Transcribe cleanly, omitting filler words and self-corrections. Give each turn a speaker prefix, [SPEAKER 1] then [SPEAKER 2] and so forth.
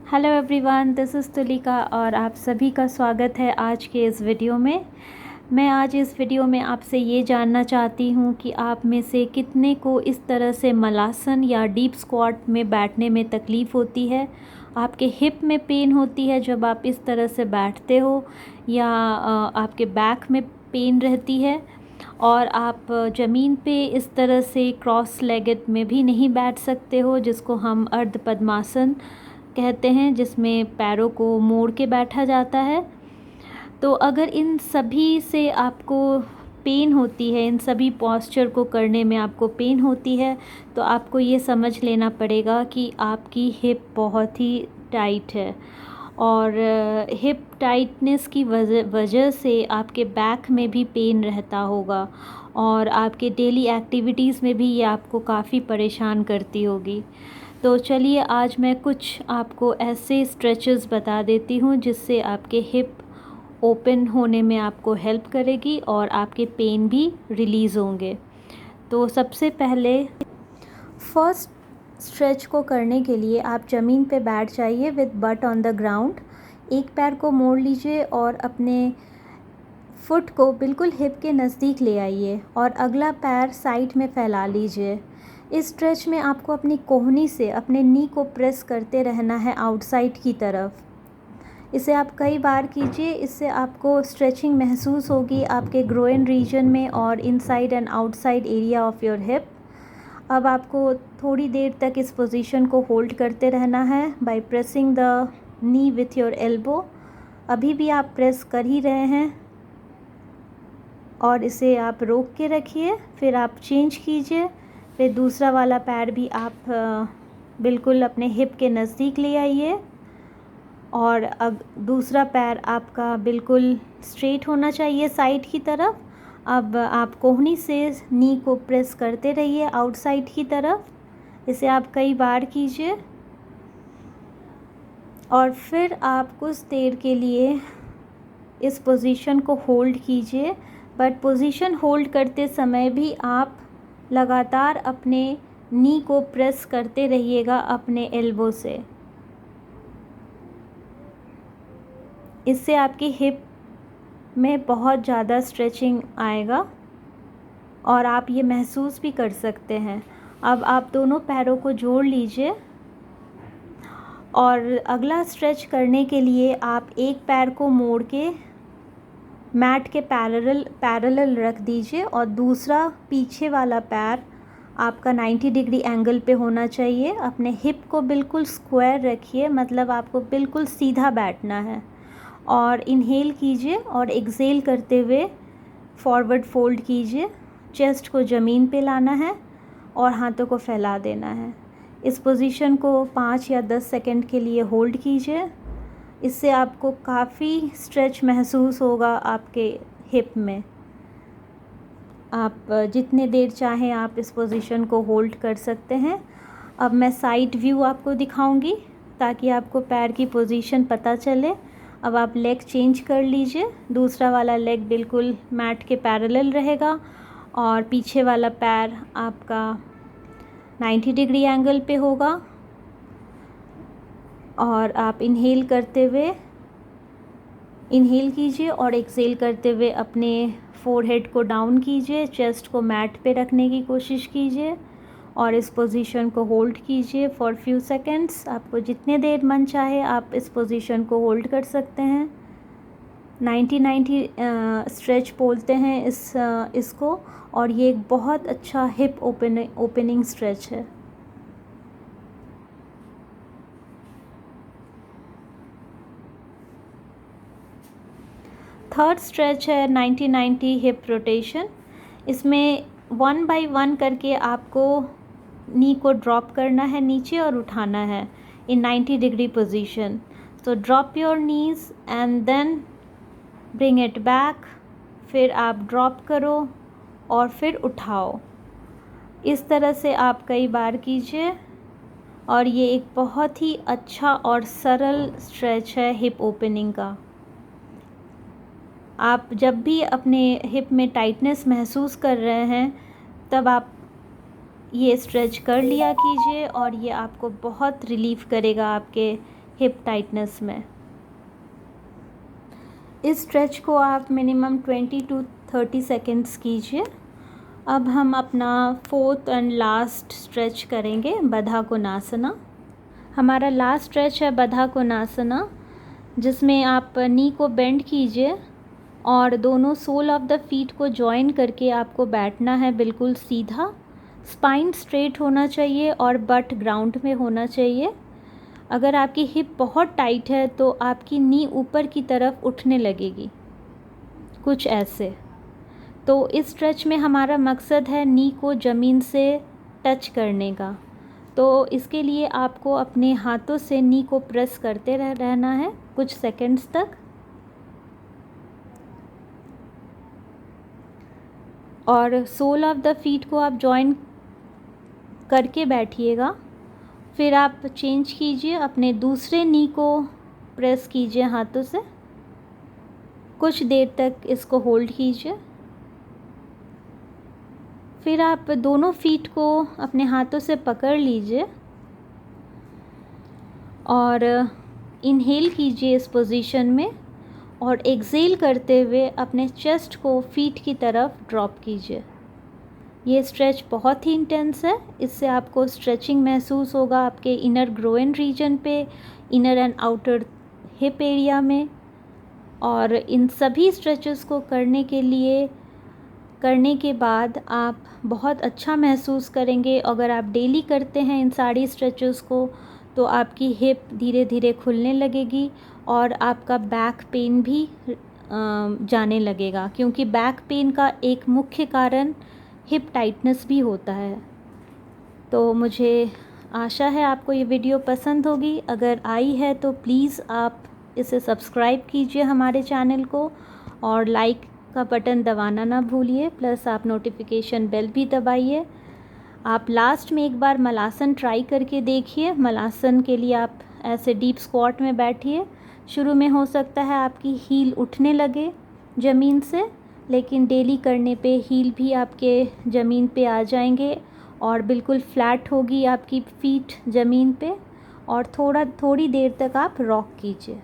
[SPEAKER 1] Hello everyone, this is Tulika और आप सभी का स्वागत है आज के इस वीडियो में। मैं आज इस वीडियो में आपसे ये जानना चाहती हूँ कि आप में से कितने को इस तरह से मलासन या डीप स्क्वाट में बैठने में तकलीफ़ होती है। आपके हिप में पेन होती है जब आप इस तरह से बैठते हो, या आपके बैक में पेन रहती है और आप ज़मीन पे इस तरह से क्रॉस लेगड में भी नहीं बैठ सकते हो, जिसको हम अर्ध पद्मासन कहते हैं, जिसमें पैरों को मोड़ के बैठा जाता है। तो अगर इन सभी से आपको पेन होती है, इन सभी पोस्चर को करने में आपको पेन होती है, तो आपको ये समझ लेना पड़ेगा कि आपकी हिप बहुत ही टाइट है। और हिप टाइटनेस की वजह से आपके बैक में भी पेन रहता होगा और आपके डेली एक्टिविटीज़ में भी ये आपको काफ़ी परेशान करती होगी। तो चलिए आज मैं कुछ आपको ऐसे स्ट्रेचेस बता देती हूँ जिससे आपके हिप ओपन होने में आपको हेल्प करेगी और आपके पेन भी रिलीज़ होंगे। तो सबसे पहले फर्स्ट स्ट्रेच को करने के लिए आप ज़मीन पे बैठ जाइए with but on the ground. एक पैर को मोड़ लीजिए और अपने फुट को बिल्कुल हिप के नज़दीक ले आइए और अगला पैर साइड में फैला लीजिए। इस स्ट्रेच में आपको अपनी कोहनी से अपने नी को प्रेस करते रहना है आउटसाइड की तरफ। इसे आप कई बार कीजिए, इससे आपको स्ट्रेचिंग महसूस होगी आपके ग्रोइन रीजन में और inside and outside area of your hip. अब आपको थोड़ी देर तक इस पोजीशन को होल्ड करते रहना है by pressing the knee with your elbow. अभी भी आप प्रेस कर ही रहे हैं और इसे आप रोक के रखिए, फिर आप चेंज कीजिए। फिर दूसरा वाला पैर भी आप बिल्कुल अपने हिप के नज़दीक ले आइए और अब दूसरा पैर आपका बिल्कुल स्ट्रेट होना चाहिए साइड की तरफ। अब आप कोहनी से नी को प्रेस करते रहिए आउटसाइड की तरफ। इसे आप कई बार कीजिए और फिर आप कुछ देर के लिए इस पोजीशन को होल्ड कीजिए। बट पोजीशन होल्ड करते समय भी आप लगातार अपने नी को प्रेस करते रहिएगा अपने एल्बो से। इससे आपकी हिप में बहुत ज़्यादा स्ट्रेचिंग आएगा और आप ये महसूस भी कर सकते हैं। अब आप दोनों पैरों को जोड़ लीजिए और अगला स्ट्रेच करने के लिए आप एक पैर को मोड़ के मैट के पैरेलल रख दीजिए और दूसरा पीछे वाला पैर आपका 90 डिग्री एंगल पे होना चाहिए। अपने हिप को बिल्कुल स्क्वायर रखिए, मतलब आपको बिल्कुल सीधा बैठना है। और इनहेल कीजिए और एक्सेल करते हुए फॉरवर्ड फोल्ड कीजिए। चेस्ट को ज़मीन पे लाना है और हाथों को फैला देना है। इस पोजीशन को 5 या 10 सेकंड के लिए होल्ड कीजिए। इससे आपको काफ़ी स्ट्रेच महसूस होगा आपके हिप में। आप जितने देर चाहें आप इस पोजीशन को होल्ड कर सकते हैं। अब मैं साइड व्यू आपको दिखाऊंगी ताकि आपको पैर की पोजीशन पता चले। अब आप लेग चेंज कर लीजिए, दूसरा वाला लेग बिल्कुल मैट के पैरेलल रहेगा और पीछे वाला पैर आपका 90 डिग्री एंगल पे होगा। और आप इनहेल करते हुए इनहेल कीजिए और एक्सेल करते हुए अपने फोरहेड को डाउन कीजिए, चेस्ट को मैट पे रखने की कोशिश कीजिए और इस पोजीशन को होल्ड कीजिए फॉर फ्यू सेकंड्स। आपको जितने देर मन चाहे आप इस पोजीशन को होल्ड कर सकते हैं। 90-90 स्ट्रेच बोलते हैं इसको, और ये एक बहुत अच्छा हिप ओपनिंग स्ट्रेच है। थर्ड स्ट्रेच है 90-90 हिप रोटेशन। इसमें 1 बाय 1 करके आपको नी को ड्रॉप करना है नीचे और उठाना है इन 90 डिग्री पोजीशन। तो drop your knees and then bring it back. फिर आप ड्रॉप करो और फिर उठाओ। इस तरह से आप कई बार कीजिए और ये एक बहुत ही अच्छा और सरल स्ट्रेच है हिप ओपनिंग का। आप जब भी अपने हिप में टाइटनेस महसूस कर रहे हैं तब आप ये स्ट्रेच कर लिया कीजिए और ये आपको बहुत रिलीफ़ करेगा आपके हिप टाइटनेस में। इस स्ट्रेच को आप मिनिमम 20 to 30 सेकेंड्स कीजिए। अब हम अपना 4th एंड लास्ट स्ट्रेच करेंगे, बद्धा कोनासना। हमारा लास्ट स्ट्रेच है बद्धा कोनासना, जिसमें आप नी को बेंड कीजिए और दोनों सोल ऑफ द फीट को जॉइन करके आपको बैठना है बिल्कुल सीधा। स्पाइन स्ट्रेट होना चाहिए और बट ग्राउंड में होना चाहिए। अगर आपकी हिप बहुत टाइट है तो आपकी नी ऊपर की तरफ उठने लगेगी, कुछ ऐसे। तो इस स्ट्रेच में हमारा मकसद है नी को ज़मीन से टच करने का। तो इसके लिए आपको अपने हाथों से नी को प्रेस करते रहना है कुछ सेकंड्स तक, और सोल ऑफ द फीट को आप जॉइन करके बैठिएगा। फिर आप चेंज कीजिए, अपने दूसरे नी को प्रेस कीजिए हाथों से, कुछ देर तक इसको होल्ड कीजिए। फिर आप दोनों फीट को अपने हाथों से पकड़ लीजिए और इनहेल कीजिए इस पोजीशन में, और एक्सेल करते हुए अपने चेस्ट को फीट की तरफ ड्रॉप कीजिए। ये स्ट्रेच बहुत ही इंटेंस है। इससे आपको स्ट्रेचिंग महसूस होगा आपके इनर ग्रोइन रीजन पे, inner and outer hip area में। और इन सभी स्ट्रेचेस को करने के बाद आप बहुत अच्छा महसूस करेंगे। अगर आप डेली करते हैं इन सारी स्ट्रेचेस को तो आपकी हिप धीरे धीरे खुलने लगेगी और आपका बैक पेन भी जाने लगेगा, क्योंकि बैक पेन का एक मुख्य कारण हिप टाइटनेस भी होता है। तो मुझे आशा है आपको ये वीडियो पसंद होगी। अगर आई है तो प्लीज़ आप इसे सब्सक्राइब कीजिए हमारे चैनल को, और लाइक का बटन दबाना ना भूलिए, प्लस आप नोटिफिकेशन बेल भी दबाइए। आप लास्ट में एक बार मलासन ट्राई करके देखिए। मलासन के लिए आप ऐसे डीप स्क्वाट में बैठिए। शुरू में हो सकता है आपकी हील उठने लगे ज़मीन से, लेकिन डेली करने पे हील भी आपके ज़मीन पे आ जाएंगे और बिल्कुल फ्लैट होगी आपकी फीट ज़मीन पे। और थोड़ी देर तक आप रॉक कीजिए।